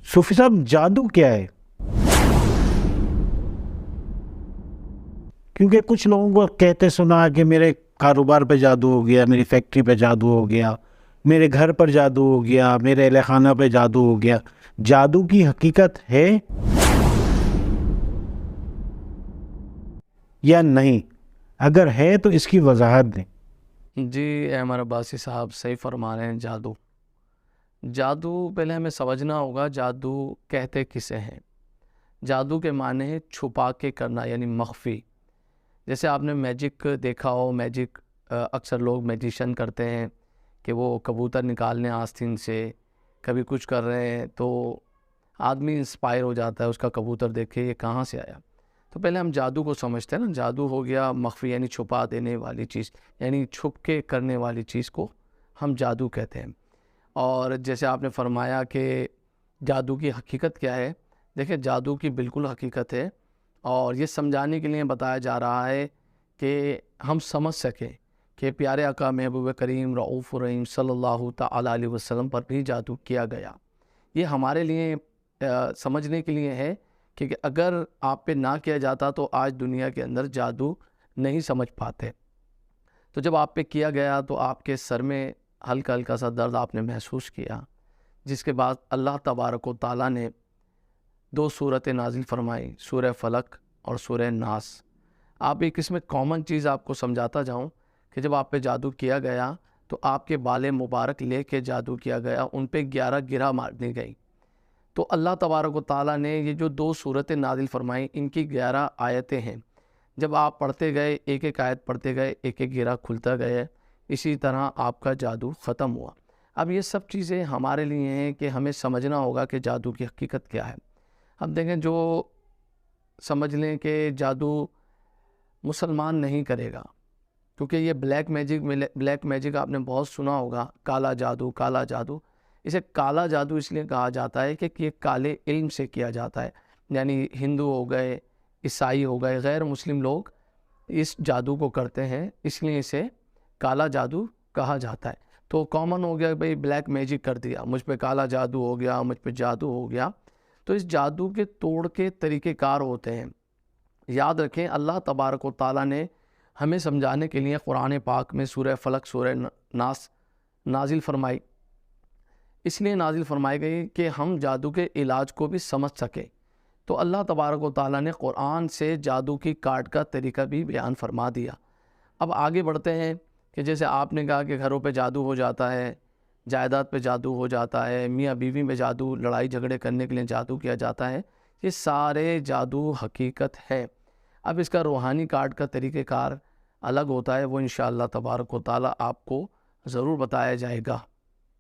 صوفی صاحب جادو کیا ہے؟ کیونکہ کچھ لوگوں کو کہتے سنا کہ میرے کاروبار پہ جادو ہو گیا، میری فیکٹری پہ جادو ہو گیا، میرے گھر پر جادو ہو گیا، میرے اہل خانہ پہ جادو ہو گیا۔ جادو کی حقیقت ہے یا نہیں؟ اگر ہے تو اس کی وضاحت دیں۔ جی احمد عباسی صاحب صحیح فرما رہے ہیں۔ جادو پہلے ہمیں سمجھنا ہوگا جادو کہتے کسے ہیں۔ جادو کے معنی ہے چھپا کے کرنا، یعنی مخفی۔ جیسے آپ نے میجک دیکھا ہو، میجک اکثر لوگ میجیشن کرتے ہیں کہ وہ کبوتر نکالنے آستین سے، کبھی کچھ کر رہے ہیں تو آدمی انسپائر ہو جاتا ہے اس کا کبوتر دیکھ کے، یہ کہاں سے آیا؟ تو پہلے ہم جادو کو سمجھتے ہیں نا، جادو ہو گیا مخفی، یعنی چھپا دینے والی چیز، یعنی چھپ کے کرنے والی چیز کو ہم جادو کہتے ہیں۔ اور جیسے آپ نے فرمایا کہ جادو کی حقیقت کیا ہے، دیکھیں جادو کی بالکل حقیقت ہے، اور یہ سمجھانے کے لیے بتایا جا رہا ہے کہ ہم سمجھ سکیں کہ پیارے آقا محبوب کریم رؤوف الرحیم صلی اللہ تعالیٰ علیہ وسلم پر بھی جادو کیا گیا۔ یہ ہمارے لیے سمجھنے کے لیے ہے کہ اگر آپ پہ نہ کیا جاتا تو آج دنیا کے اندر جادو نہیں سمجھ پاتے۔ تو جب آپ پہ کیا گیا تو آپ کے سر میں ہلکا ہلکا سا درد آپ نے محسوس کیا، جس کے بعد اللہ تبارک و تعالیٰ نے 2 صورتیں نازل فرمائی، سورہ فلق اور سورہ ناس۔ آپ ایک اس میں کامن چیز آپ کو سمجھاتا جاؤں کہ جب آپ پہ جادو کیا گیا تو آپ کے بال مبارک لے کے جادو کیا گیا، ان پہ 11 گرہ مار دی گئی۔ تو اللہ تبارک و تعالیٰ نے یہ جو 2 صورتیں نازل فرمائیں، ان کی 11 آیتیں ہیں۔ جب آپ پڑھتے گئے، ایک ایک آیت پڑھتے گئے، ایک ایک گرہ کھلتا گئے، اسی طرح آپ کا جادو ختم ہوا۔ اب یہ سب چیزیں ہمارے لیے ہیں کہ ہمیں سمجھنا ہوگا کہ جادو کی حقیقت کیا ہے۔ اب دیکھیں، جو سمجھ لیں کہ جادو مسلمان نہیں کرے گا، کیونکہ یہ بلیک میجک آپ نے بہت سنا ہوگا، کالا جادو، کالا جادو۔ اسے کالا جادو اس لیے کہا جاتا ہے کہ یہ کالے علم سے کیا جاتا ہے، یعنی ہندو ہو گئے، عیسائی ہو گئے، غیر مسلم لوگ اس جادو کو کرتے ہیں، اس لیے اسے کالا جادو کہا جاتا ہے۔ تو کامن ہو گیا بھئی بلیک میجک کر دیا، مجھ پہ کالا جادو ہو گیا، مجھ پہ جادو ہو گیا۔ تو اس جادو کے توڑ کے طریقہ کار ہوتے ہیں۔ یاد رکھیں، اللہ تبارک و تعالیٰ نے ہمیں سمجھانے کے لیے قرآن پاک میں سورہ فلق، سورہ ناس نازل فرمائی۔ اس لیے نازل فرمائی گئی کہ ہم جادو کے علاج کو بھی سمجھ سکیں۔ تو اللہ تبارک و تعالیٰ نے قرآن سے جادو کی کاٹ کا طریقہ بھی بیان فرما دیا۔ اب آگے بڑھتے ہیں کہ جیسے آپ نے کہا کہ گھروں پہ جادو ہو جاتا ہے، جائیداد پہ جادو ہو جاتا ہے، میاں بیوی میں جادو، لڑائی جھگڑے کرنے کے لیے جادو کیا جاتا ہے، یہ سارے جادو حقیقت ہے۔ اب اس کا روحانی کاٹ کا طریقہ کار الگ ہوتا ہے، وہ انشاءاللہ تبارک و تعالیٰ آپ کو ضرور بتایا جائے گا۔